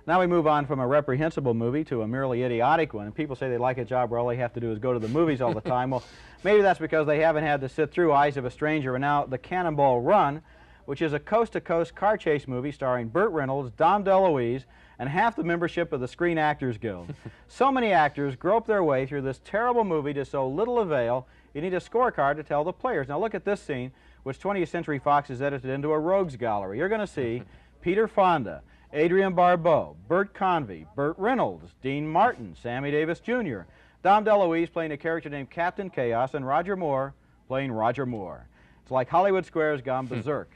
Now we move on from a reprehensible movie to a merely idiotic one. And people say they like a job where all they have to do is go to the movies all the time. Well, maybe that's because they haven't had to sit through Eyes of a Stranger and now The Cannonball Run, which is a coast-to-coast car chase movie starring Burt Reynolds, Dom DeLuise, and half the membership of the Screen Actors Guild. So many actors grope their way through this terrible movie to so little avail, you need a scorecard to tell the players. Now look at this scene, which 20th Century Fox has edited into a rogues gallery. You're going to see Peter Fonda, Adrienne Barbeau, Bert Convy, Burt Reynolds, Dean Martin, Sammy Davis Jr., Dom DeLuise playing a character named Captain Chaos, and Roger Moore playing Roger Moore. It's like Hollywood Squares gone berserk.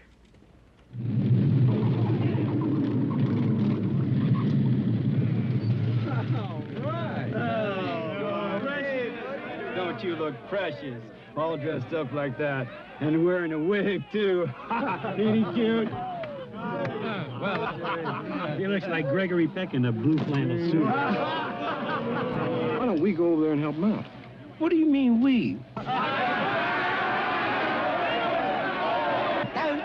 Don't you look precious, all dressed up like that, and wearing a wig, too. Ain't he cute? Well, he looks like Gregory Peck in a blue flannel suit. Why don't we go over there and help him out? What do you mean, we? Dun,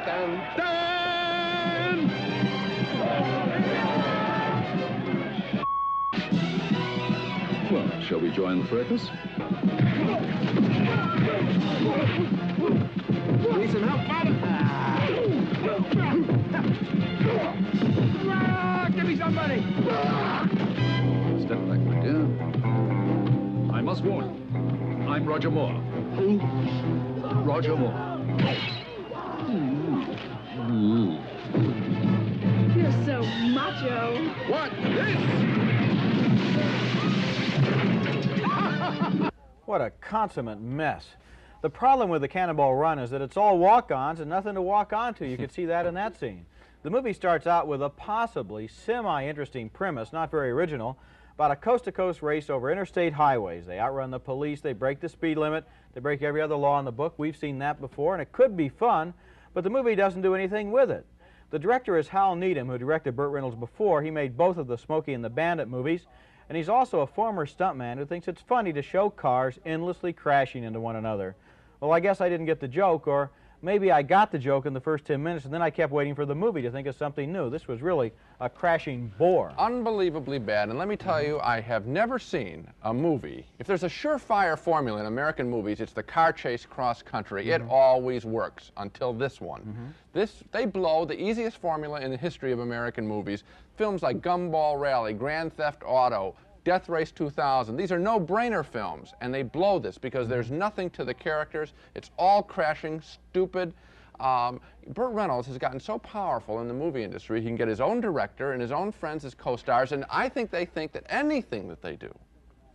dun, dun! Well, shall we join the fracas? Need some help, Father? Give me somebody! Step back, my dear. I must warn you, I'm Roger Moore. Who? Roger Moore. You're so macho. What? This? What a consummate mess. The problem with The Cannonball Run is that it's all walk-ons and nothing to walk onto. You could see that in that scene. The movie starts out with a possibly semi-interesting premise, not very original, about a coast-to-coast race over interstate highways. They outrun the police, they break the speed limit, they break every other law in the book. We've seen that before, and it could be fun, but the movie doesn't do anything with it. The director is Hal Needham, who directed Burt Reynolds before. He made both of the Smokey and the Bandit movies, and he's also a former stuntman who thinks it's funny to show cars endlessly crashing into one another. Well, I guess I didn't get the joke, or maybe I got the joke in the first 10 minutes, and then I kept waiting for the movie to think of something new. This was really a crashing bore. Unbelievably bad, and let me tell you, I have never seen a movie. If there's a surefire formula in American movies, it's the car chase cross-country. It always works, until this one. They blow the easiest formula in the history of American movies. Films like Gumball Rally, Grand Theft Auto, Death Race 2000. These are no-brainer films, and they blow this because there's nothing to the characters. It's all crashing, stupid. Burt Reynolds has gotten so powerful in the movie industry, he can get his own director and his own friends as co-stars, and I think they think that anything that they do,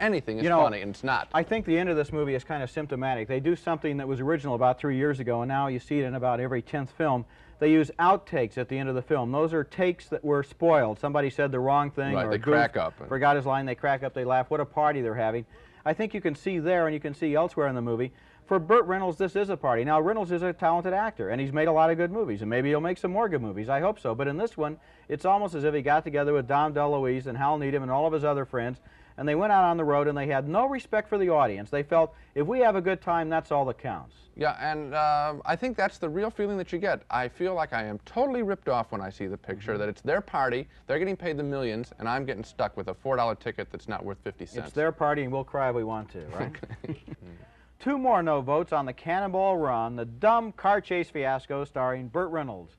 anything is funny, and it's not. I think the end of this movie is kind of symptomatic. They do something that was original about 3 years ago, and now you see it in about every 10th film. They use outtakes at the end of the film. Those are takes that were spoiled. Somebody said the wrong thing, Right, or they crack up. forgot his line, they crack up, they laugh. What a party they're having. I think you can see there, and you can see elsewhere in the movie, for Burt Reynolds, this is a party. Now, Reynolds is a talented actor, and he's made a lot of good movies, and maybe he'll make some more good movies. I hope so. But in this one, it's almost as if he got together with Dom DeLuise and Hal Needham and all of his other friends, and they went out on the road, and they had no respect for the audience. They felt, if we have a good time, that's all that counts. Yeah, and I think that's the real feeling that you get. I feel like I am totally ripped off when I see the picture, that it's their party, they're getting paid the millions, and I'm getting stuck with a $4 ticket that's not worth 50 cents. It's their party, and we'll cry if we want to, right? 2 more no votes on The Cannonball Run, the dumb car chase fiasco starring Burt Reynolds.